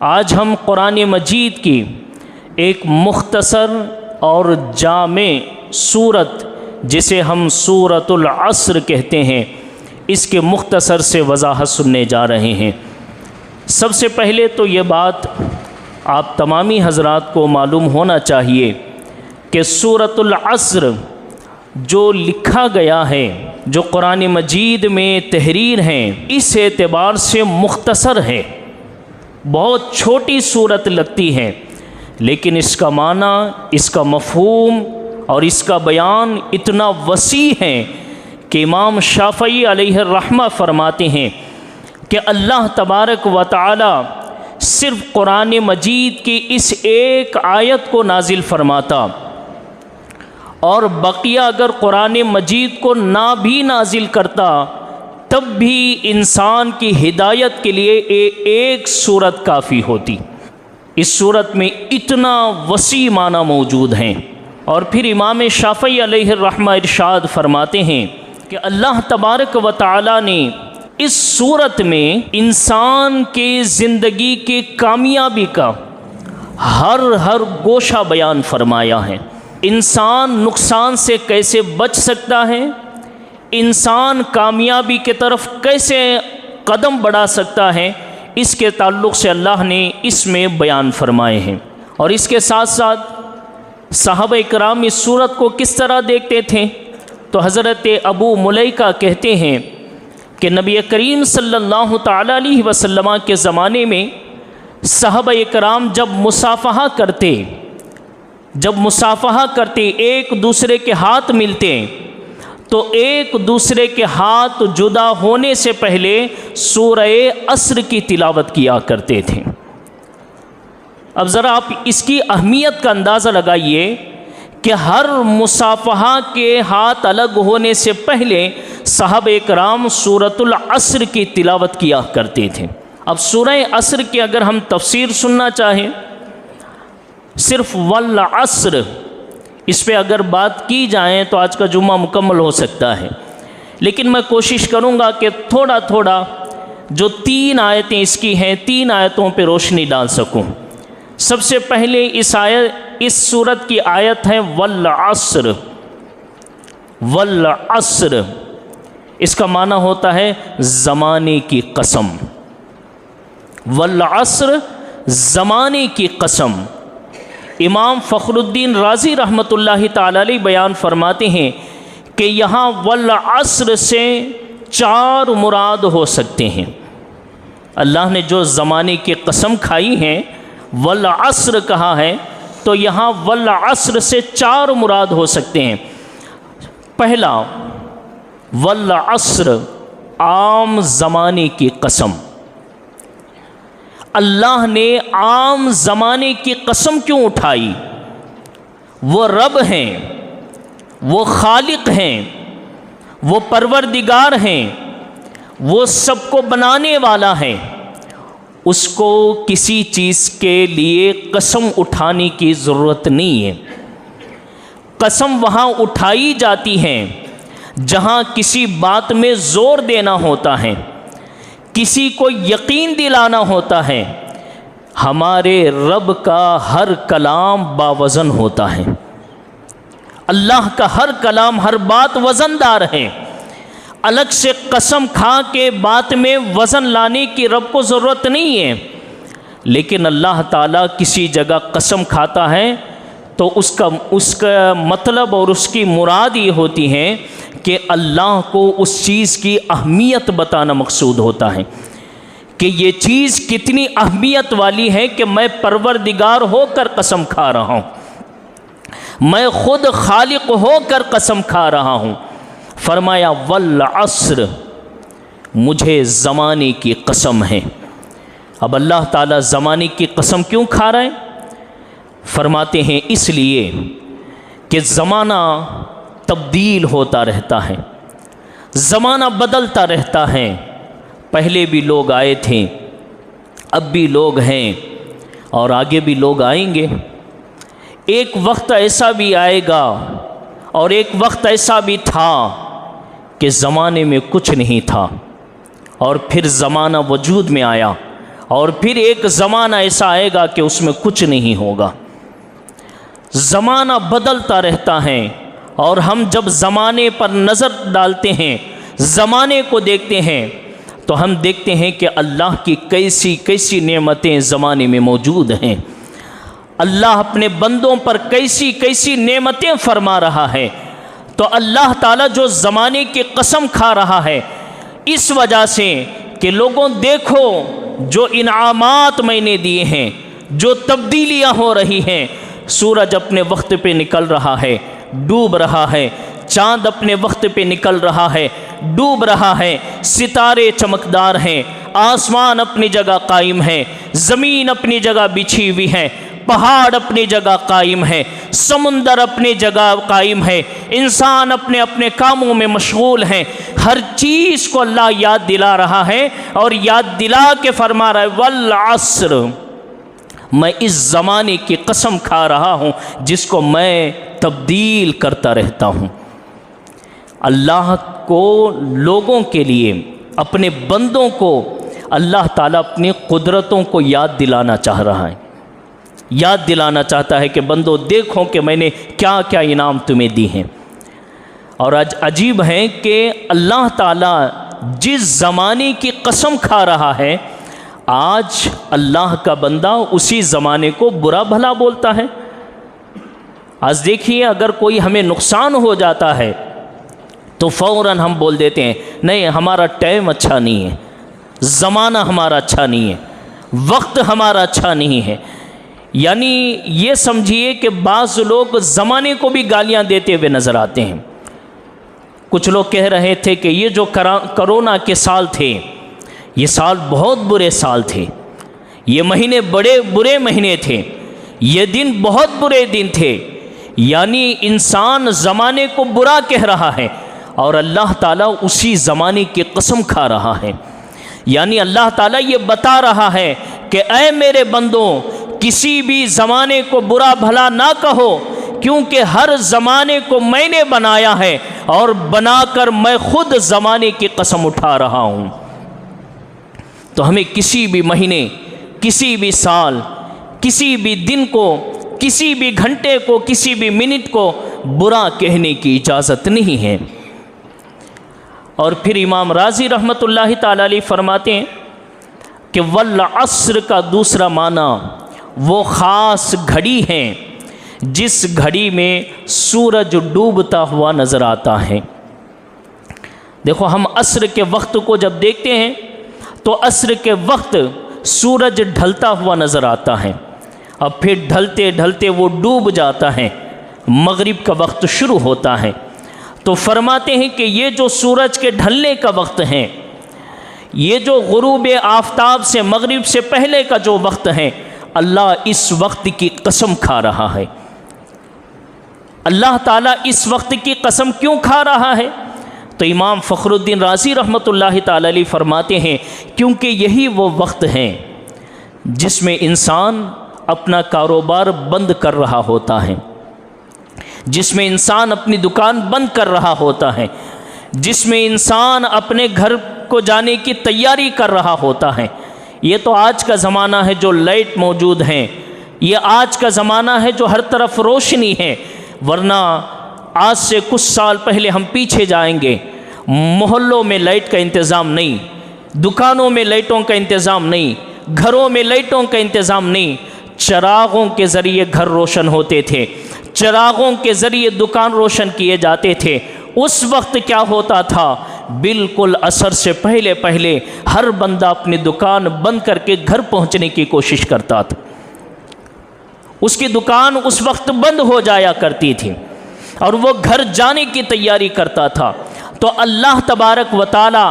आज हम कुरान मजीद की एक मुख्तसर और जामे सूरत जिसे हम सूरतुल अस्र कहते हैं, इसके मुख्तसर से वजाहत सुनने जा रहे हैं। सबसे पहले तो ये बात आप तमामी हज़रात को मालूम होना चाहिए कि सूरतुल अस्र जो लिखा गया है, जो कुरान मजीद में तहरीर हैं, इस एतबार से मुख्तसर है, बहुत छोटी सूरत लगती है, लेकिन इसका माना, इसका मफ़हूम और इसका बयान इतना वसी है कि इमाम शाफ़ई अलैहिर्रहमा फरमाते हैं कि अल्लाह तबारक व तआला सिर्फ़ कुरान मजीद की इस एक आयत को नाजिल फरमाता और बकिया अगर कुरान मजीद को ना भी नाजिल करता तब भी इंसान की हिदायत के लिए एक सूरत काफ़ी होती। इस सूरत में इतना वसी माना मौजूद हैं। और फिर इमाम शाफ़ई अलैहिर्रहमा इरशाद फरमाते हैं कि अल्लाह तबारक व तआला ने इस सूरत में इंसान के ज़िंदगी के कामयाबी का हर गोशा बयान फरमाया है। इंसान नुकसान से कैसे बच सकता है, इंसान कामयाबी के तरफ कैसे कदम बढ़ा सकता है, इसके ताल्लुक़ से अल्लाह ने इसमें बयान फरमाए हैं। और इसके साथ साथ सहाबा इकराम इस सूरत को किस तरह देखते थे, तो हज़रत अबू मुलैका कहते हैं कि नबी करीम सल्लल्लाहु तआला अलैहि वसल्लम के ज़माने में सहाबा इकराम जब मुसाफ़हा करते, एक दूसरे के हाथ मिलते, तो एक दूसरे के हाथ जुदा होने से पहले सूरह अस्र की तिलावत किया करते थे। अब ज़रा आप इसकी अहमियत का अंदाज़ा लगाइए कि हर मुसाफ़हा के हाथ अलग होने से पहले सहाबा इकराम सूरतुल अस्र की तिलावत किया करते थे। अब सूरह अस्र की अगर हम तफसीर सुनना चाहें, सिर्फ़ वल अस्र इस पे अगर बात की जाए तो आज का जुम्मा मुकम्मल हो सकता है, लेकिन मैं कोशिश करूँगा कि थोड़ा थोड़ा जो 3 आयतें इसकी हैं, 3 आयतों पे रोशनी डाल सकूँ। सबसे पहले इस सूरत की आयत है वल अस्र। वल अस्र इसका माना होता है ज़माने की कसम। वल अस्र ज़माने की कसम। इमाम फ़खरुद्दीन राज़ी रहमतुल्लाहि ताला अलैह बयान फरमाते हैं कि यहाँ वल अस्र से 4 मुराद हो सकते हैं। अल्लाह ने जो ज़माने की कसम खाई है, वल अस्र कहा है, तो यहाँ वल अस्र से 4 मुराद हो सकते हैं। पहला, वल अस्र आम ज़माने की कसम। अल्लाह ने आम ज़माने की कसम क्यों उठाई? वो रब हैं, वो खालिक हैं, वो परवरदिगार हैं, वो सबको बनाने वाला है। उसको किसी चीज़ के लिए कसम उठाने की ज़रूरत नहीं है। कसम वहाँ उठाई जाती है जहाँ किसी बात में ज़ोर देना होता है, किसी को यकीन दिलाना होता है। हमारे रब का हर कलाम बावज़न होता है। अल्लाह का हर कलाम, हर बात वज़नदार है। अलग से कसम खा के बात में वज़न लाने की रब को ज़रूरत नहीं है। लेकिन अल्लाह ताला किसी जगह कसम खाता है तो उसका मतलब और उसकी मुराद ये होती है कि अल्लाह को उस चीज़ की अहमियत बताना मकसूद होता है कि ये चीज़ कितनी अहमियत वाली है कि मैं परवरदिगार होकर कसम खा रहा हूँ, मैं ख़ुद खालिक होकर कसम खा रहा हूँ। फरमाया वल अस्र, मुझे ज़माने की कसम है। अब अल्लाह ताला ज़माने की कसम क्यों खा रहा है? फरमाते हैं इसलिए कि ज़माना तब्दील होता रहता है, ज़माना बदलता रहता है। पहले भी लोग आए थे, अब भी लोग हैं और आगे भी लोग आएंगे। एक वक्त ऐसा भी आएगा और एक वक्त ऐसा भी था कि ज़माने में कुछ नहीं था और फिर ज़माना वजूद में आया और फिर एक ज़माना ऐसा आएगा कि उसमें कुछ नहीं होगा। ज़माना बदलता रहता है, और हम जब ज़माने पर नज़र डालते हैं, ज़माने को देखते हैं, तो हम देखते हैं कि अल्लाह की कैसी कैसी नेमतें ज़माने में मौजूद हैं। अल्लाह अपने बंदों पर कैसी कैसी नेमतें फरमा रहा है। तो अल्लाह ताला जो ज़माने की कसम खा रहा है इस वजह से कि लोगों देखो जो इनामात मैंने दिए हैं, जो तब्दीलियाँ हो रही हैं। सूरज अपने वक्त पे निकल रहा है, डूब रहा है। चाँद अपने वक्त पे निकल रहा है, डूब रहा है। सितारे चमकदार हैं, आसमान अपनी जगह कायम है, ज़मीन अपनी जगह बिछी हुई है, पहाड़ अपनी जगह कायम है, समुंदर अपनी जगह कायम है, इंसान अपने अपने कामों में मशगूल हैं। हर चीज़ को अल्लाह याद दिला रहा है, और याद दिला के फरमा रहा है वल अस्र, मैं इस ज़माने की कसम खा रहा हूँ जिसको मैं तब्दील करता रहता हूँ। अल्लाह को लोगों के लिए, अपने बंदों को अल्लाह ताला अपनी कुदरतों को याद दिलाना चाह रहा है, याद दिलाना चाहता है कि बंदो देखो कि मैंने क्या क्या इनाम तुम्हें दी हैं। और आज अजीब है कि अल्लाह ताला जिस ज़माने की कसम खा रहा है, आज अल्लाह का बंदा उसी ज़माने को बुरा भला बोलता है। आज देखिए, अगर कोई हमें नुकसान हो जाता है तो फ़ौरन हम बोल देते हैं नहीं हमारा टाइम अच्छा नहीं है, ज़माना हमारा अच्छा नहीं है, वक्त हमारा अच्छा नहीं है। यानी ये समझिए कि बाज़ लोग ज़माने को भी गालियां देते हुए नज़र आते हैं। कुछ लोग कह रहे थे कि ये जो कोरोना के साल थे, ये साल बहुत बुरे साल थे, ये महीने बड़े बुरे महीने थे, ये दिन बहुत बुरे दिन थे। यानी इंसान ज़माने को बुरा कह रहा है और अल्लाह ताला उसी ज़माने की कसम खा रहा है। यानी अल्लाह ताला ये बता रहा है कि ऐ मेरे बंदों, किसी भी ज़माने को बुरा भला ना कहो, क्योंकि हर ज़माने को मैंने बनाया है और बनाकर मैं खुद ज़माने की कसम उठा रहा हूँ। तो हमें किसी भी महीने, किसी भी साल, किसी भी दिन को, किसी भी घंटे को, किसी भी मिनट को बुरा कहने की इजाज़त नहीं है। और फिर इमाम राज़ी रहमतुल्लाहि ताला अलैह फरमाते हैं कि वल अस्र का दूसरा माना वो ख़ास घड़ी है जिस घड़ी में सूरज डूबता हुआ नज़र आता है। देखो, हम अस्र के वक्त को जब देखते हैं तो अस्र के वक्त सूरज ढलता हुआ नज़र आता है, अब फिर ढलते ढलते वो डूब जाता है, मगरिब का वक्त शुरू होता है। तो फरमाते हैं कि ये जो सूरज के ढलने का वक्त है, ये जो गुरूब आफताब से मगरिब से पहले का जो वक्त है, अल्लाह इस वक्त की कसम खा रहा है। अल्लाह ताला इस वक्त की कसम क्यों खा रहा है? तो इमाम फ़खरुद्दीन राज़ी रहमतुल्लाहि ताला अलैह फरमाते हैं क्योंकि यही वो वक्त है जिसमें इंसान अपना कारोबार बंद कर रहा होता है, जिसमें इंसान अपनी दुकान बंद कर रहा होता है, जिसमें इंसान अपने घर को जाने की तैयारी कर रहा होता है। ये तो आज का ज़माना है जो लाइट मौजूद हैं, ये आज का ज़माना है जो हर तरफ रोशनी है। वरना आज से कुछ साल पहले हम पीछे जाएंगे, मोहल्लों में लाइट का इंतज़ाम नहीं, दुकानों में लाइटों का इंतज़ाम नहीं, घरों में लाइटों का इंतज़ाम नहीं। चिरागों के ज़रिए घर रोशन होते थे, चिरागों के ज़रिए दुकान रोशन किए जाते थे। उस वक्त क्या होता था, बिल्कुल असर से पहले पहले हर बंदा अपनी दुकान बंद करके घर पहुंचने की कोशिश करता था। उसकी दुकान उस वक्त बंद हो जाया करती थी और वो घर जाने की तैयारी करता था। तो अल्लाह तबारक व तआला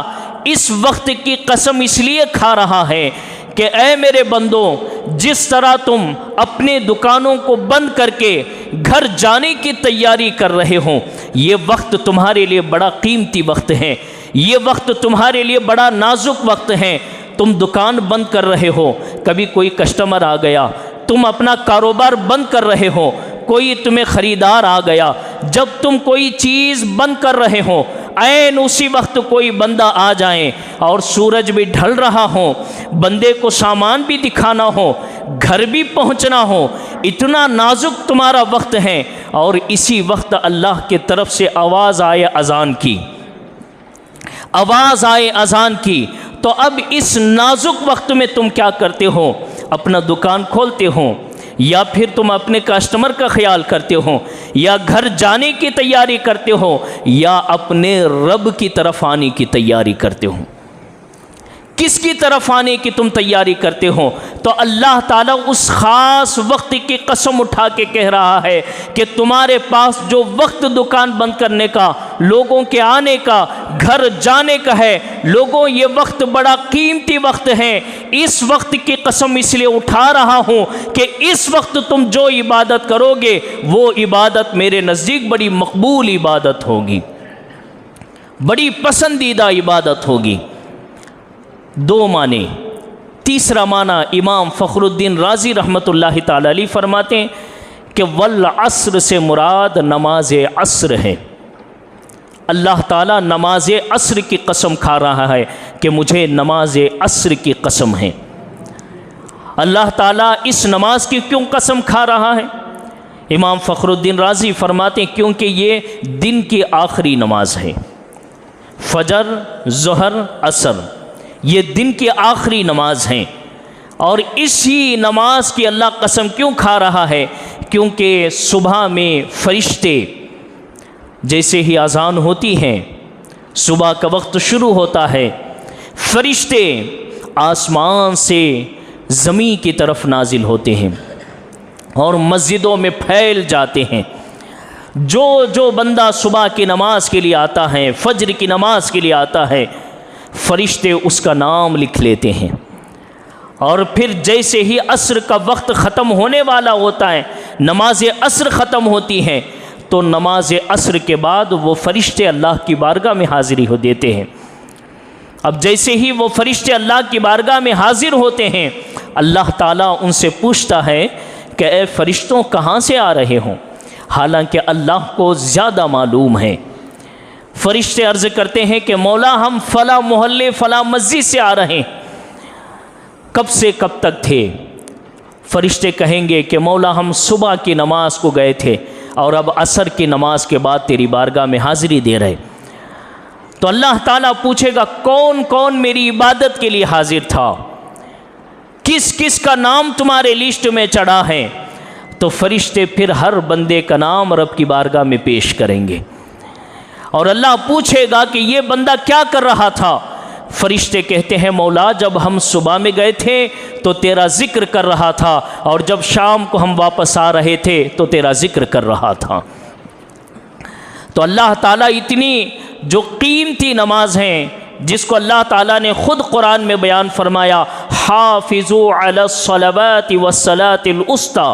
इस वक्त की कसम इसलिए खा रहा है कि ऐ मेरे बंदों, जिस तरह तुम अपने दुकानों को बंद करके घर जाने की तैयारी कर रहे हो, ये वक्त तुम्हारे लिए बड़ा कीमती वक्त है, ये वक्त तुम्हारे लिए बड़ा नाजुक वक्त है। तुम दुकान बंद कर रहे हो, कभी कोई कस्टमर आ गया, तुम अपना कारोबार बंद कर रहे हो, कोई तुम्हें ख़रीदार आ गया। जब तुम कोई चीज़ बंद कर रहे हो, ऐन उसी वक्त कोई बंदा आ जाए और सूरज भी ढल रहा हो, बंदे को सामान भी दिखाना हो, घर भी पहुंचना हो, इतना नाजुक तुम्हारा वक्त है, और इसी वक्त अल्लाह के तरफ से आवाज़ आए अज़ान की, आवाज़ आए अज़ान की, तो अब इस नाजुक वक्त में तुम क्या करते हो? अपना दुकान खोलते हो, या फिर तुम अपने कस्टमर का ख्याल करते हो, या घर जाने की तैयारी करते हो, या अपने रब की तरफ आने की तैयारी करते हो? किसकी तरफ आने की तुम तैयारी करते हो? तो अल्लाह ताला उस ख़ास वक्त की कसम उठा के कह रहा है कि तुम्हारे पास जो वक्त दुकान बंद करने का, लोगों के आने का, घर जाने का है, लोगों ये वक्त बड़ा कीमती वक्त है। इस वक्त की कसम इसलिए उठा रहा हूँ कि इस वक्त तुम जो इबादत करोगे वो इबादत मेरे नज़दीक बड़ी मकबूल इबादत होगी, बड़ी पसंदीदा इबादत होगी। दो माने। तीसरा माना इमाम फ़खरुद्दीन राज़ी रहमतुल्लाहि ताला अलैह फरमाते हैं कि वल अस्र से मुराद नमाज अस्र है। अल्लाह ताला नमाज अस्र की कसम खा रहा है कि मुझे नमाज अस्र की कसम है। अल्लाह ताला इस नमाज की क्यों कसम खा रहा है? इमाम फ़खरुद्दीन राज़ी फरमाते हैं क्योंकि ये दिन की आखिरी नमाज है। फ़जर, ज़ोहर, असर ये दिन की आखिरी नमाज हैं, और इसी नमाज की अल्लाह कसम क्यों खा रहा है? क्योंकि सुबह में फ़रिश्ते जैसे ही अज़ान होती हैं, सुबह का वक्त शुरू होता है, फ़रिश्ते आसमान से ज़मीन की तरफ नाजिल होते हैं और मस्जिदों में फैल जाते हैं। जो बंदा सुबह की नमाज के लिए आता है, फ़ज्र की नमाज के लिए आता है, फ़रिश्ते उसका नाम लिख लेते हैं। और फिर जैसे ही असर का वक्त ख़त्म होने वाला होता है, नमाज असर ख़त्म होती है, तो नमाज असर के बाद वो फ़रिश्ते अल्लाह की बारगाह में हाज़िरी हो देते हैं। अब जैसे ही वो फ़रिश्ते अल्लाह की बारगाह में हाज़िर होते हैं, अल्लाह ताला उनसे पूछता है कि ए फ़रिश्तों कहाँ से आ रहे हों? हालांकि अल्लाह को ज़्यादा मालूम है। फ़रिश्ते अर्ज़ करते हैं कि मौला हम फ़ला मोहल्ले फ़ला मस्जिद से आ रहे हैं, कब से कब तक थे? फ़रिश्ते कहेंगे कि मौला हम सुबह की नमाज को गए थे और अब असर की नमाज के बाद तेरी बारगाह में हाज़िरी दे रहे। तो अल्लाह ताला पूछेगा कौन कौन मेरी इबादत के लिए हाजिर था, किस किस का नाम तुम्हारे लिस्ट में चढ़ा है? तो फ़रिश्ते फिर हर बंदे का नाम रब की बारगाह में पेश करेंगे और अल्लाह पूछेगा कि ये बंदा क्या कर रहा था? फ़रिश्ते कहते हैं मौला जब हम सुबह में गए थे तो तेरा ज़िक्र कर रहा था, और जब शाम को हम वापस आ रहे थे तो तेरा ज़िक्र कर रहा था। तो अल्लाह ताला इतनी जो कीमती नमाज हैं, जिसको अल्लाह ताला ने ख़ुद कुरान में बयान फरमाया, हाफ़िज़ू अलस्सलावाति वस्सलातिल उस्ता,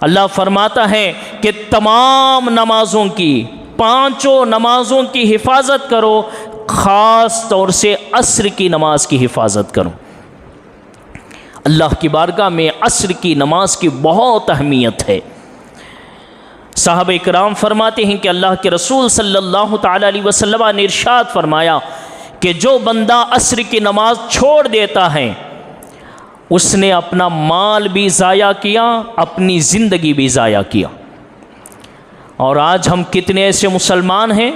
अल्लाह फरमाता है कि तमाम नमाज़ों की, पाँचों नमाज़ों की हिफाजत करो, ख़ास तौर से असर की नमाज की हिफाजत करो। अल्लाह की बारगाह में असर की नमाज की बहुत अहमियत है। साहबे इकराम फरमाते हैं कि अल्लाह के रसूल सल्लल्लाहु ताला अलैहि वसल्लम ने इरशाद फरमाया कि जो बंदा असर की नमाज छोड़ देता है उसने अपना माल भी ज़ाया किया, अपनी ज़िंदगी भी ज़ाया किया। और आज हम कितने ऐसे मुसलमान हैं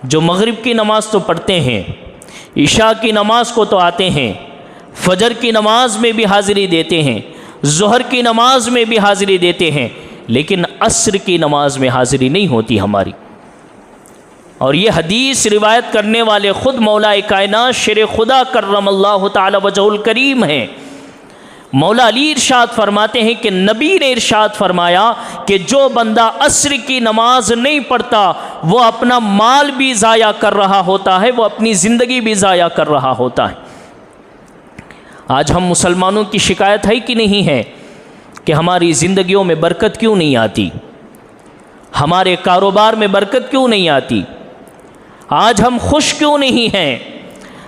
जो मगरिब की नमाज़ तो पढ़ते हैं, इशा की नमाज़ को तो आते हैं, फजर की नमाज में भी हाज़िरी देते हैं, ज़ोहर की नमाज में भी हाज़िरी देते हैं, लेकिन असर की नमाज में हाज़िरी नहीं होती हमारी। और ये हदीस रिवायत करने वाले ख़ुद मौला कायनात शेर खुदा कर्रमल्लाहु ताला वजहुल करीम हैं। मौला अली इरशाद फरमाते हैं कि नबी ने इरशाद फरमाया कि जो बंदा असर की नमाज नहीं पढ़ता वो अपना माल भी ज़ाया कर रहा होता है, वो अपनी ज़िंदगी भी ज़ाया कर रहा होता है। आज हम मुसलमानों की शिकायत है कि नहीं है कि हमारी ज़िंदगियों में बरकत क्यों नहीं आती, हमारे कारोबार में बरकत क्यों नहीं आती, आज हम खुश क्यों नहीं हैं,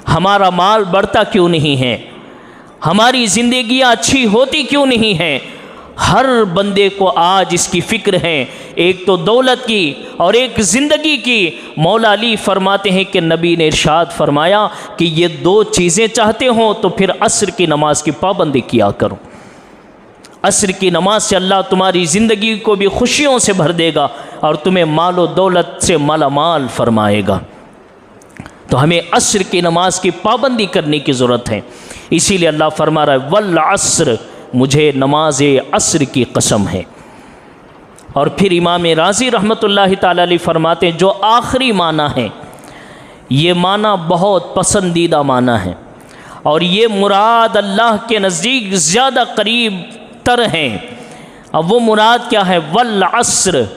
हमारा माल बढ़ता क्यों नहीं है, हमारी ज़िंदगियाँ अच्छी होती क्यों नहीं हैं? हर बंदे को आज इसकी फ़िक्र है, एक तो दौलत की और एक ज़िंदगी की। मौला अली फरमाते हैं कि नबी ने इरशाद फरमाया कि ये दो चीज़ें चाहते हो तो फिर असर की नमाज की पाबंदी किया करो। असर की नमाज से अल्लाह तुम्हारी ज़िंदगी को भी खुशियों से भर देगा और तुम्हें मालो दौलत से माला माल फरमाएगा। तो हमें असर की नमाज की पाबंदी करने की ज़रूरत है। इसीलिए अल्लाह फरमा रहा है वल असर, मुझे नमाज असर की कसम है। और फिर इमाम राज़ी रहमतुल्लाहि ताला अलैह फरमाते हैं जो आखिरी माना है, ये माना बहुत पसंदीदा माना है और ये मुराद अल्लाह के नज़दीक ज़्यादा करीब तर हैं। अब वो मुराद क्या है? वल असर,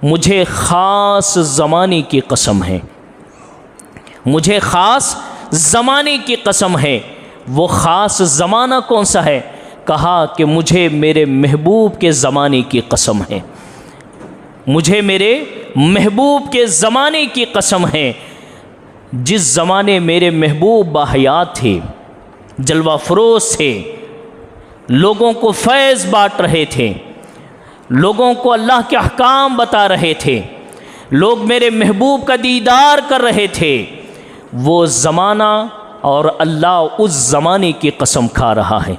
मुझे ख़ास ज़माने की कसम है, मुझे ख़ास ज़माने की कसम है। वो ख़ास ज़माना कौन सा है? कहा कि मुझे मेरे महबूब के ज़माने की कसम है, मुझे मेरे महबूब के ज़माने की कसम है। जिस ज़माने मेरे महबूब बाहयात थे, जलवा फरोज़ थे, लोगों को फैज़ बाँट रहे थे, लोगों को अल्लाह के अहकाम बता रहे थे, लोग मेरे महबूब का दीदार कर रहे थे, वो ज़माना और अल्लाह उस ज़माने की कसम खा रहा है।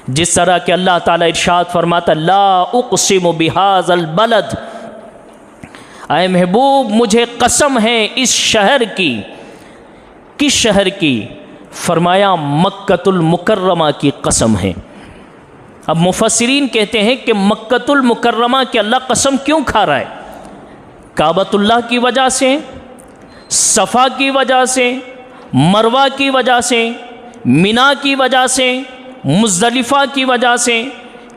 जिस तरह के अल्लाह ताला इरशाद फरमाता ला उक़सिमु बिहाज़ल बलद, ऐ महबूब मुझे कसम है इस शहर की। किस शहर की? फरमाया मक्कतुल मुकर्रमा की कसम है। अब मुफस्सिरीन कहते हैं कि मक्कतुल मुकर्रमा की अल्लाह कसम क्यों खा रहा है? काबतुल्लाह की वजह से, सफ़ा की वजह से, मरवा की वजह से, मिना की वजह से, मुज़दलिफ़ा की वजह से,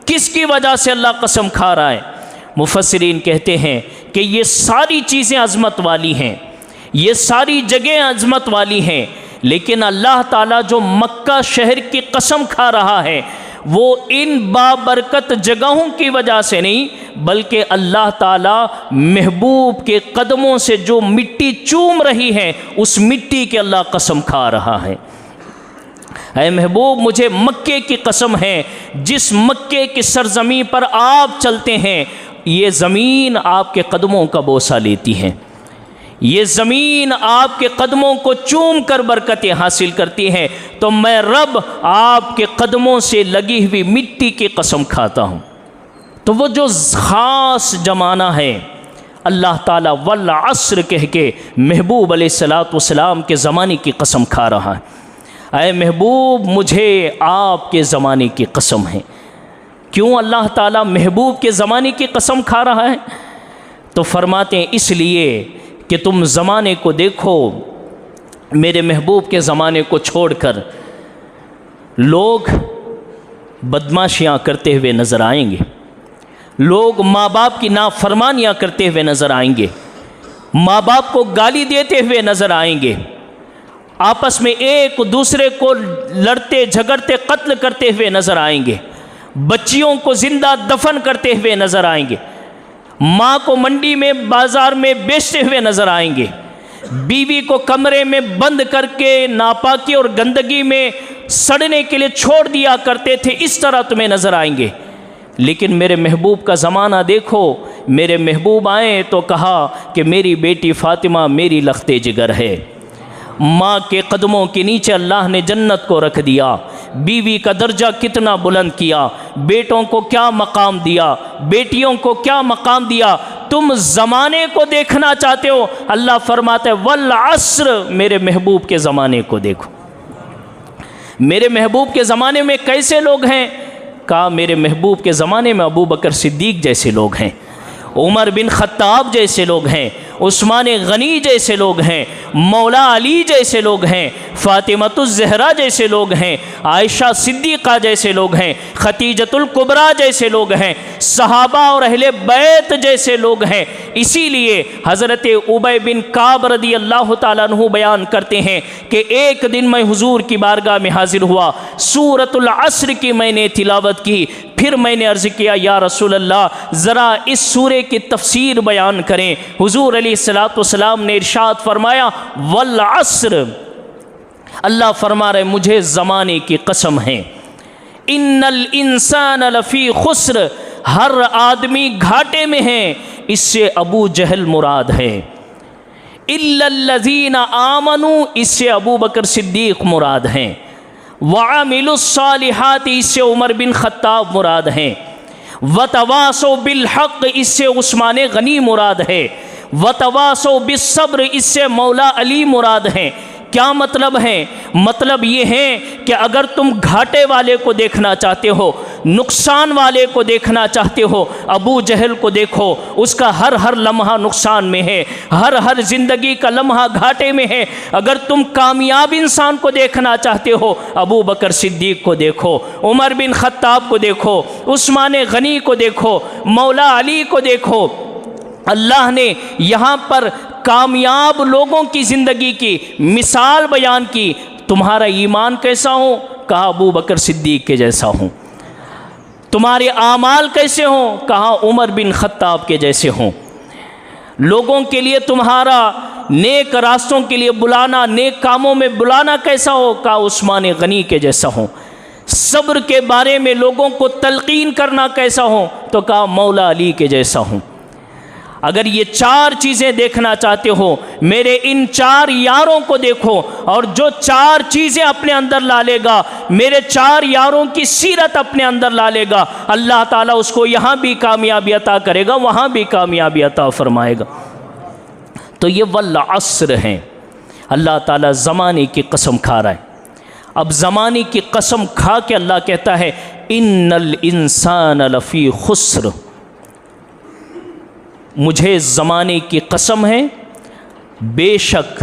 किसकी वजह से अल्लाह कसम खा रहा है? मुफस्सिरीन कहते हैं कि ये सारी चीज़ें अज़मत वाली हैं, ये सारी जगह अज़मत वाली हैं, लेकिन अल्लाह ताला जो मक्का शहर की कसम खा रहा है वो इन बाबरकत जगहों की वजह से नहीं, बल्कि अल्लाह ताला महबूब के कदमों से जो मिट्टी चूम रही है उस मिट्टी की अल्लाह कसम खा रहा है। ऐ महबूब मुझे मक्के की कसम है, जिस मक्के की सरज़मीं पर आप चलते हैं ये ज़मीन आपके कदमों का बोसा लेती है, ये ज़मीन आपके कदमों को चूम कर बरकतें हासिल करती है। तो मैं रब आपके कदमों से लगी हुई मिट्टी की कसम खाता हूँ। तो वो जो ख़ास ज़माना है, अल्लाह ताला वल असर कह के महबूब अलैहिस्सलातु वस्सलाम के ज़माने की कसम खा रहा है। ऐ महबूब मुझे आपके ज़माने की कसम है। क्यों अल्लाह ताला महबूब के ज़माने की कसम खा रहा है? तो फरमाते हैं इसलिए कि तुम ज़माने को देखो, मेरे महबूब के ज़माने को छोड़कर लोग बदमाशियाँ करते हुए नज़र आएंगे, लोग माँ बाप की नाफरमानियाँ करते हुए नज़र आएंगे, माँ बाप को गाली देते हुए नज़र आएंगे, आपस में एक दूसरे को लड़ते झगड़ते कत्ल करते हुए नज़र आएंगे, बच्चियों को ज़िंदा दफन करते हुए नज़र आएंगे, माँ को मंडी में बाज़ार में बेचते हुए नज़र आएंगे, बीवी को कमरे में बंद करके नापाकी और गंदगी में सड़ने के लिए छोड़ दिया करते थे, इस तरह तुम्हें नज़र आएंगे। लेकिन मेरे महबूब का ज़माना देखो, मेरे महबूब आए तो कहा कि मेरी बेटी फ़ातिमा मेरी लख्ते जिगर है। माँ के कदमों के नीचे अल्लाह ने जन्नत को रख दिया, बीवी का दर्जा कितना बुलंद किया, बेटों को क्या मकाम दिया, बेटियों को क्या मकाम दिया। तुम ज़माने को देखना चाहते हो, अल्लाह फरमाता है वल असर, मेरे महबूब के ज़माने को देखो। मेरे महबूब के ज़माने में कैसे लोग हैं? कहा मेरे महबूब के ज़माने में अबू बकर सिद्दीक़ जैसे लोग हैं, उमर बिन खत्ताब जैसे लोग हैं, उस्मान गनी जैसे लोग हैं, मौला अली जैसे लोग हैं, फ़ातिमतुज़ ज़हरा जैसे लोग हैं, आयशा सिद्दीक़ा जैसे लोग हैं, खतीजतुल कुबरा जैसे लोग हैं, सहाबा और अहले बैत जैसे लोग हैं। इसीलिए हज़रत उबय बिन काब रदी अल्लाह ताला अन्हु बयान करते हैं कि एक दिन मैं हुजूर की बारगाह में हाजिर हुआ, सूरतुल असर की मैंने तिलावत की, फिर मैंने अर्ज़ किया या रसूल अल्लाह ज़रा इस सूरे की तफसीर बयान करें। हुजूर अलैहिस्सलातु वस्सलाम ने इरशाद फरमाया वल असर, अल्लाह फरमा रहे मुझे ज़माने की कसम है, इन्नल इंसान लफ़ी खुस्र, हर आदमी घाटे में है, इससे अबू जहल मुराद है। इल्लल्लज़ीना आमनू, इससे अबू बकर सिद्दीक़ मुराद हैं। वअमिलुस्सालिहात, इससे उमर बिन खत्ताब मुराद हैं। वतवासो बिल हक़, इससे उस्मान गनी मुराद है। वतवासो बिस्सब्र, इससे मौला अली मुराद हैं। क्या मतलब है? मतलब ये है कि अगर तुम घाटे वाले को देखना चाहते हो, नुकसान वाले को देखना चाहते हो, अबू जहल को देखो, उसका हर हर लम्हा नुकसान में है, हर हर ज़िंदगी का लम्हा घाटे में है। अगर तुम कामयाब इंसान को देखना चाहते हो, अबू बकर सिद्दीक़ को देखो, उमर बिन खत्ताब को देखो, उस्मान गनी को देखो, मौला अली को देखो। अल्लाह ने यहाँ पर कामयाब लोगों की ज़िंदगी की मिसाल बयान की। तुम्हारा ईमान कैसा हो? कहा अबू बकर सिद्दीक़ के जैसा हूँ। तुम्हारे आमाल कैसे हों? कहा उमर बिन खत्ताब के जैसे हों। लोगों के लिए तुम्हारा नेक रास्तों के लिए बुलाना, नेक कामों में बुलाना कैसा हो? कहा उस्मान गनी के जैसा हो। सब्र के बारे में लोगों को तलकीन करना कैसा हो? तो कहा मौला अली के जैसा हूँ। अगर ये चार चीज़ें देखना चाहते हो, मेरे इन चार यारों को देखो, और जो चार चीज़ें अपने अंदर ला लेगा, मेरे चार यारों की सीरत अपने अंदर ला लेगा, अल्लाह ताला उसको यहाँ भी कामयाबी अता करेगा, वहाँ भी कामयाबी अता फरमाएगा। तो ये वल अस्र हैं। अल्लाह ताला ज़माने की कसम खा रहा है। अब ज़माने की कसम खा के अल्लाह कहता है इन्नल इंसान लफ़ी खुस्र, मुझे ज़माने की कसम है, बेशक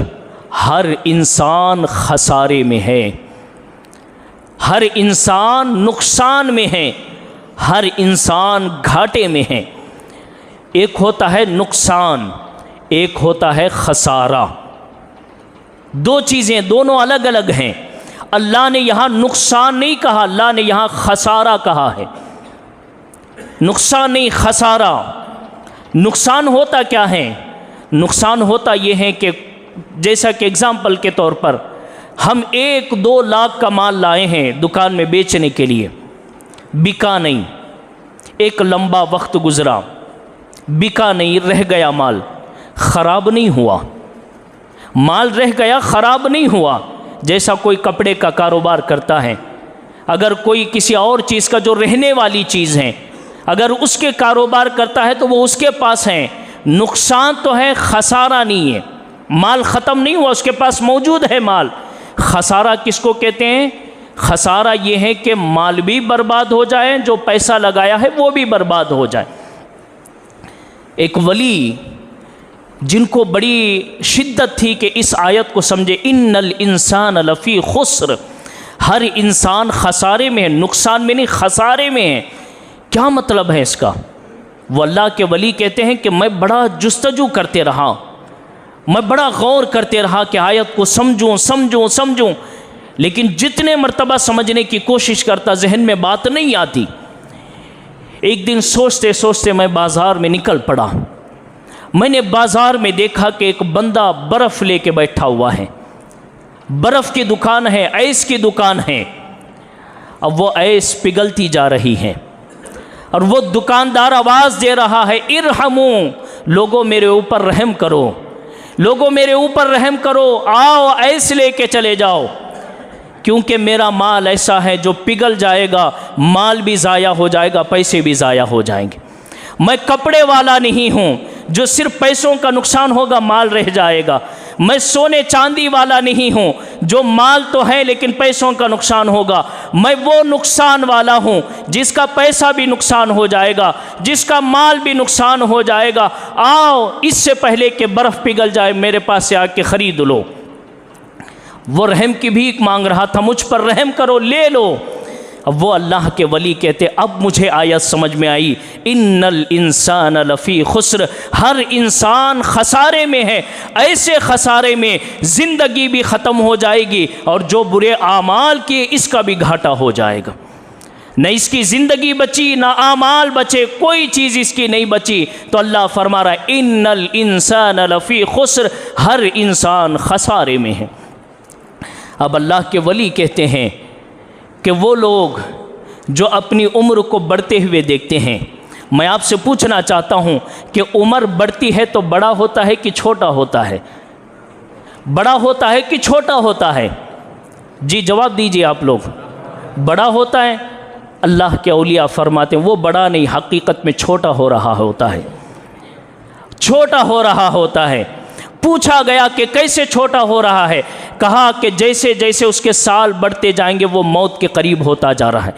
हर इंसान खसारे में है, हर इंसान नुकसान में है, हर इंसान घाटे में है। एक होता है नुकसान, एक होता है खसारा। दो चीज़ें, दोनों अलग अलग हैं। अल्लाह ने यहाँ नुकसान नहीं कहा, अल्लाह ने यहाँ खसारा कहा है। नुकसान नहीं, खसारा। नुकसान होता क्या है? नुकसान होता ये है कि जैसा कि एग्ज़ाम्पल के तौर पर हम 1-2 लाख का माल लाए हैं दुकान में बेचने के लिए, बिका नहीं, एक लंबा वक्त गुज़रा, बिका नहीं, रह गया माल, ख़राब नहीं हुआ, माल रह गया, ख़राब नहीं हुआ। जैसा कोई कपड़े का कारोबार करता है, अगर कोई किसी और चीज़ का जो रहने वाली चीज़ है, अगर उसके कारोबार करता है तो वो उसके पास है, नुकसान तो है, खसारा नहीं है। माल ख़त्म नहीं हुआ, उसके पास मौजूद है माल। खसारा किसको कहते हैं? खसारा ये है कि माल भी बर्बाद हो जाए, जो पैसा लगाया है वो भी बर्बाद हो जाए। एक वली जिनको बड़ी शिद्दत थी कि इस आयत को समझे, इन्नल इंसान लफ़ी खुस्र, हर इंसान खसारे में है, नुकसान में नहीं, खसारे में है। क्या मतलब है इसका? वो अल्लाह के वली कहते हैं कि मैं बड़ा जुस्तजू करते रहा, मैं बड़ा गौर करते रहा कि आयत को समझूं समझूं समझूं, लेकिन जितने मर्तबा समझने की कोशिश करता जहन में बात नहीं आती। एक दिन सोचते सोचते मैं बाज़ार में निकल पड़ा। मैंने बाज़ार में देखा कि एक बंदा बर्फ़ लेके बैठा हुआ है, बर्फ़ की दुकान है, आइस की दुकान है। अब वो आइस पिघलती जा रही है और वो दुकानदार आवाज़ दे रहा है, इरहमू, लोगों मेरे ऊपर रहम करो, लोगों मेरे ऊपर रहम करो, आओ आइस लेके चले जाओ, क्योंकि मेरा माल ऐसा है जो पिघल जाएगा, माल भी ज़ाया हो जाएगा, पैसे भी ज़ाया हो जाएंगे। मैं कपड़े वाला नहीं हूँ जो सिर्फ पैसों का नुकसान होगा माल रह जाएगा। मैं सोने चांदी वाला नहीं हूँ जो माल तो है लेकिन पैसों का नुकसान होगा। मैं वो नुकसान वाला हूँ जिसका पैसा भी नुकसान हो जाएगा, जिसका माल भी नुकसान हो जाएगा। आओ, इससे पहले कि बर्फ़ पिघल जाए मेरे पास से आके ख़रीद लो। वो रहम की भीख मांग रहा था, मुझ पर रहम करो, ले लो। अब वो अल्लाह के वली कहते, अब मुझे आयत समझ में आई, इन्नल इंसान लफ़ी खुस्र, हर इंसान खसारे में है। ऐसे खसारे में ज़िंदगी भी ख़त्म हो जाएगी और जो बुरे आमाल किए इसका भी घाटा हो जाएगा। न इसकी ज़िंदगी बची, ना आमाल बचे, कोई चीज़ इसकी नहीं बची। तो अल्लाह फरमा रहा है, इन्नल इंसान लफ़ी खुस्र, हर इंसान खसारे में है। अब अल्लाह के वली कहते हैं कि वो लोग जो अपनी उम्र को बढ़ते हुए देखते हैं। मैं आपसे पूछना चाहता हूँ कि उम्र बढ़ती है तो बड़ा होता है कि छोटा होता है? बड़ा होता है कि छोटा होता है? जी जवाब दीजिए आप लोग। बड़ा होता है। अल्लाह के औलिया फरमाते हैं वो बड़ा नहीं, हकीकत में छोटा हो रहा होता है, छोटा हो रहा होता है। पूछा गया कि कैसे छोटा हो रहा है? कहा कि जैसे जैसे उसके साल बढ़ते जाएंगे वो मौत के करीब होता जा रहा है,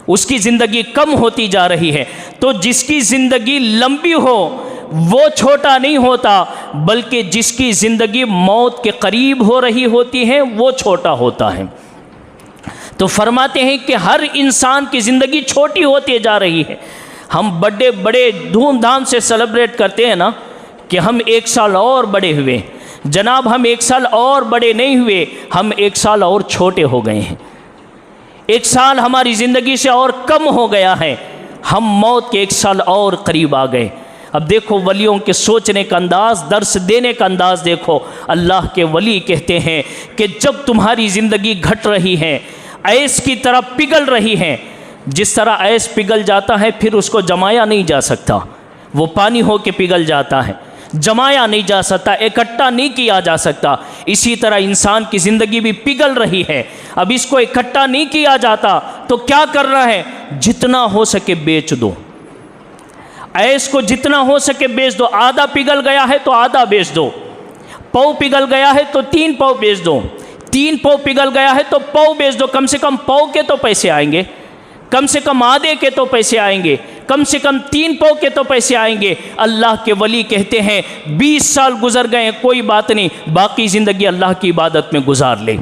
उसकी ज़िंदगी कम होती जा रही है। तो जिसकी ज़िंदगी लंबी हो वो छोटा नहीं होता, बल्कि जिसकी ज़िंदगी मौत के करीब हो रही होती है वो छोटा होता है। तो फरमाते हैं कि हर इंसान की ज़िंदगी छोटी होती जा रही है। हम बड़े बड़े धूमधाम से सेलिब्रेट करते हैं ना कि हम 1 साल और बड़े हुए। जनाब हम 1 साल और बड़े नहीं हुए, हम 1 साल और छोटे हो गए हैं। 1 साल हमारी ज़िंदगी से और कम हो गया है, हम मौत के 1 साल और करीब आ गए। अब देखो वलियों के सोचने का अंदाज़, दर्स देने का अंदाज़ देखो। अल्लाह के वली कहते हैं कि जब तुम्हारी ज़िंदगी घट रही है, ऐस की तरह पिघल रही है, जिस तरह ऐस पिघल जाता है फिर उसको जमाया नहीं जा सकता, वो पानी हो के पिघल जाता है, जमाया नहीं जा सकता, इकट्ठा नहीं किया जा सकता। इसी तरह इंसान की ज़िंदगी भी पिघल रही है। अब इसको इकट्ठा नहीं किया जाता तो क्या करना है? जितना हो सके बेच दो, ऐस को जितना हो सके बेच दो। आधा पिघल गया है तो आधा बेच दो, पाव पिघल गया है तो 3 पाव बेच दो, 3 पाव पिघल गया है तो पाव बेच दो। कम से कम पाव के तो पैसे आएंगे, कम से कम आधे के तो पैसे आएंगे, कम से कम 3 पाव के तो पैसे आएंगे। अल्लाह के वली कहते हैं 20 साल गुजर गए कोई बात नहीं, बाकी ज़िंदगी अल्लाह की इबादत में गुजार ले।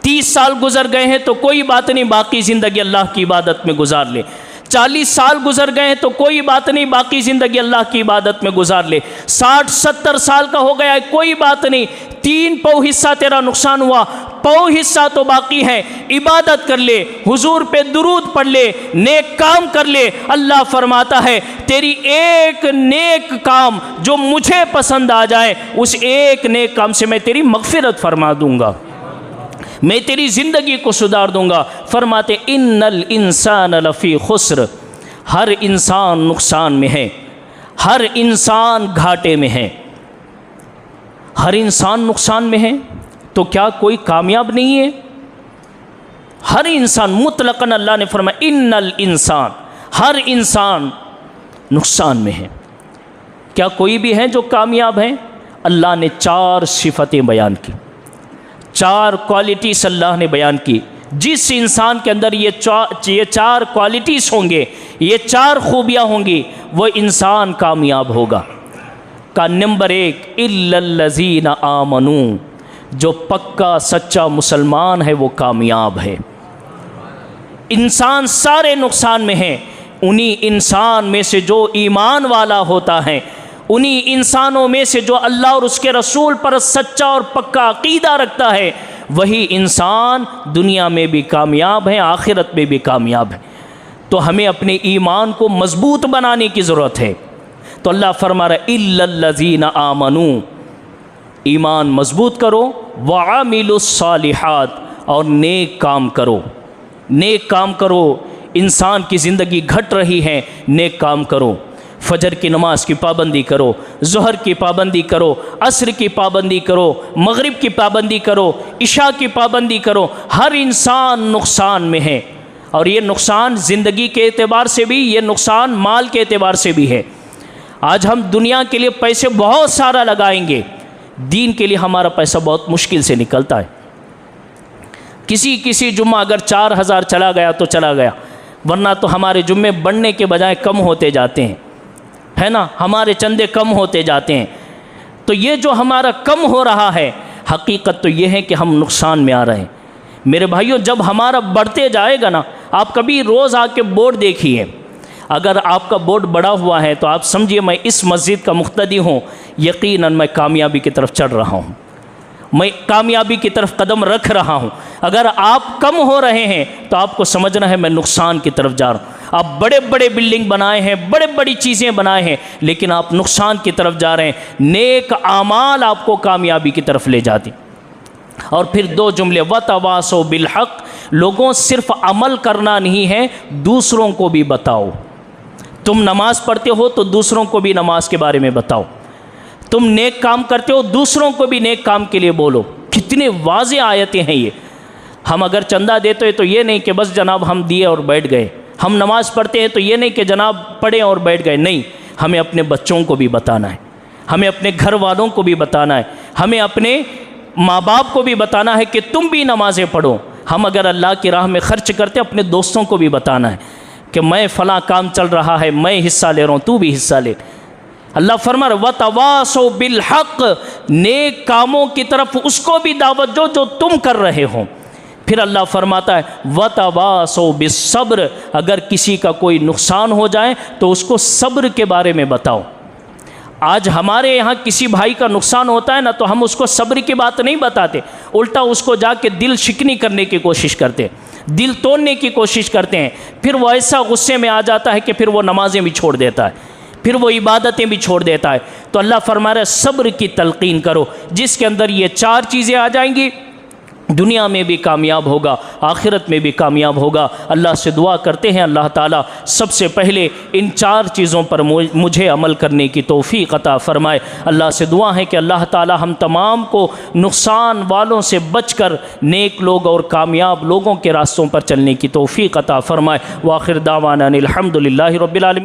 30 साल गुजर गए हैं तो कोई बात नहीं, बाकी ज़िंदगी अल्लाह की इबादत में गुजार ले। 40 साल गुजर गए हैं तो कोई बात नहीं, बाकी ज़िंदगी अल्लाह की इबादत में गुजार ले। 60-70 साल का हो गया है, कोई बात नहीं, 3 पाव हिस्सा तेरा नुकसान हुआ, पाव हिस्सा तो बाकी है, इबादत कर ले, हुजूर पे दुरूद पढ़ ले, नेक काम कर ले। अल्लाह फरमाता है तेरी एक नेक काम जो मुझे पसंद आ जाए, उस एक नेक काम से मैं तेरी मगफिरत फरमा दूंगा, मैं तेरी ज़िंदगी को सुधार दूंगा। फरमाते इन्नल इंसान लफ़ी खुस्र, हर इंसान नुकसान में है, हर इंसान घाटे में है, हर इंसान नुकसान में है। तो क्या कोई कामयाब नहीं है? हर इंसान मुतलकन अल्लाह ने फरमाया इन्नल इंसान, हर इंसान नुकसान में है। क्या कोई भी है जो कामयाब है? अल्लाह ने 4 सिफतें बयान की, 4 क्वालिटीज़ अल्लाह ने बयान की। जिस इंसान के अंदर ये 4 क्वालिटीज़ होंगे, ये 4 खूबियाँ होंगी, वो इंसान कामयाब होगा। का नंबर 1 इल्लल्लज़ीना आमनू, जो पक्का सच्चा मुसलमान है वो कामयाब है। इंसान सारे नुकसान में हैं, उन्हीं इंसान में से जो ईमान वाला होता है, उन्हीं इंसानों में से जो अल्लाह और उसके रसूल पर सच्चा और पक्का अकीदा रखता है, वही इंसान दुनिया में भी कामयाब है, आखिरत में भी कामयाब है। तो हमें अपने ईमान को मजबूत बनाने की ज़रूरत है। तो अल्लाह फरमा रहा इल्लल्लज़ीना आमनू, ईमान मजबूत करो, वअमिलुस्सालिहात, और नेक काम करो, नेक काम करो। इंसान की ज़िंदगी घट रही है, नेक काम करो। फजर की नमाज की पाबंदी करो, ज़ोहर की पाबंदी करो, असर की पाबंदी करो, मगरिब की पाबंदी करो, इशा की पाबंदी करो। हर इंसान नुकसान में है, और ये नुकसान ज़िंदगी के एतबार से भी, ये नुकसान माल के एतबार से भी है। आज हम दुनिया के लिए पैसे बहुत सारा लगाएंगे, दीन के लिए हमारा पैसा बहुत मुश्किल से निकलता है। किसी जुम्मा अगर 4000 चला गया तो चला गया, वरना तो हमारे जुम्मे बढ़ने के बजाय कम होते जाते हैं, है ना, हमारे चंदे कम होते जाते हैं। तो ये जो हमारा कम हो रहा है, हकीकत तो ये है कि हम नुकसान में आ रहे हैं। मेरे भाइयों, जब हमारा बढ़ते जाएगा ना, आप कभी रोज़ आके बोर्ड देखिए, अगर आपका बोर्ड बड़ा हुआ है तो आप समझिए मैं इस मस्जिद का मुक्तदी हूँ, यकीनन मैं कामयाबी की तरफ चढ़ रहा हूँ, मैं कामयाबी की तरफ कदम रख रहा हूँ। अगर आप कम हो रहे हैं तो आपको समझना है मैं नुकसान की तरफ जा रहा हूँ। आप बड़े बड़े बिल्डिंग बनाए हैं, बड़े बड़ी चीज़ें बनाए हैं, लेकिन आप नुकसान की तरफ जा रहे हैं। नेक आमाल आपको कामयाबी की तरफ ले जाती। और फिर दो जुमले, वतवासो बिलहक, लोगों सिर्फ अमल करना नहीं है, दूसरों को भी बताओ। तुम नमाज पढ़ते हो तो दूसरों को भी नमाज के बारे में बताओ। तुम नेक काम करते हो, दूसरों को भी नेक काम के लिए बोलो। कितने वाज़े आयतें हैं ये। हम अगर चंदा देते हैं तो ये नहीं कि बस जनाब हम दिए और बैठ गए। हम नमाज़ पढ़ते हैं तो ये नहीं कि जनाब पढ़े और बैठ गए। नहीं, हमें अपने बच्चों को भी बताना है, हमें अपने घर वालों को भी बताना है, हमें अपने माँ बाप को भी बताना है कि तुम भी नमाज़ें पढ़ो। हम अगर अल्लाह की राह में ख़र्च करते, अपने दोस्तों को भी बताना है कि मैं फ़लाँ काम चल रहा है, मैं हिस्सा ले रहा हूँ, तू भी हिस्सा ले। अल्लाह फरमा रहा वतवासो बिलहक, नेक कामों की तरफ उसको भी दावत दो जो तुम कर रहे हो। फिर अल्लाह फरमाता है वतवासो बिस्सब्र, अगर किसी का कोई नुकसान हो जाए तो उसको सब्र के बारे में बताओ। आज हमारे यहाँ किसी भाई का नुकसान होता है ना, तो हम उसको सब्र की बात नहीं बताते, उल्टा उसको जाके दिल शिकनी करने की कोशिश करते हैं, दिल तोड़ने की कोशिश करते हैं। फिर वो ऐसा गुस्से में आ जाता है कि फिर वो नमाजें भी छोड़ देता है, फिर वो इबादतें भी छोड़ देता है। तो अल्लाह फरमा रहा है सब्र की तलकीन करो, जिसके अंदर ये चार चीज़ें आ जाएंगी, दुनिया में भी कामयाब होगा, आखिरत में भी कामयाब होगा। अल्लाह से दुआ करते हैं अल्लाह ताला सबसे पहले इन चार चीज़ों पर मुझे अमल करने की तौफ़ीक़ अता फ़रमाए। अल्लाह से दुआ है कि अल्लाह ताला हम तमाम को नुकसान वालों से बचकर नेक लोग और कामयाब लोगों के रास्तों पर चलने की तौफ़ीक़ अता फ़रमाए। व आखिर दावाना अनिल हम्दुलिल्लाहि रब्बिल आलमीन।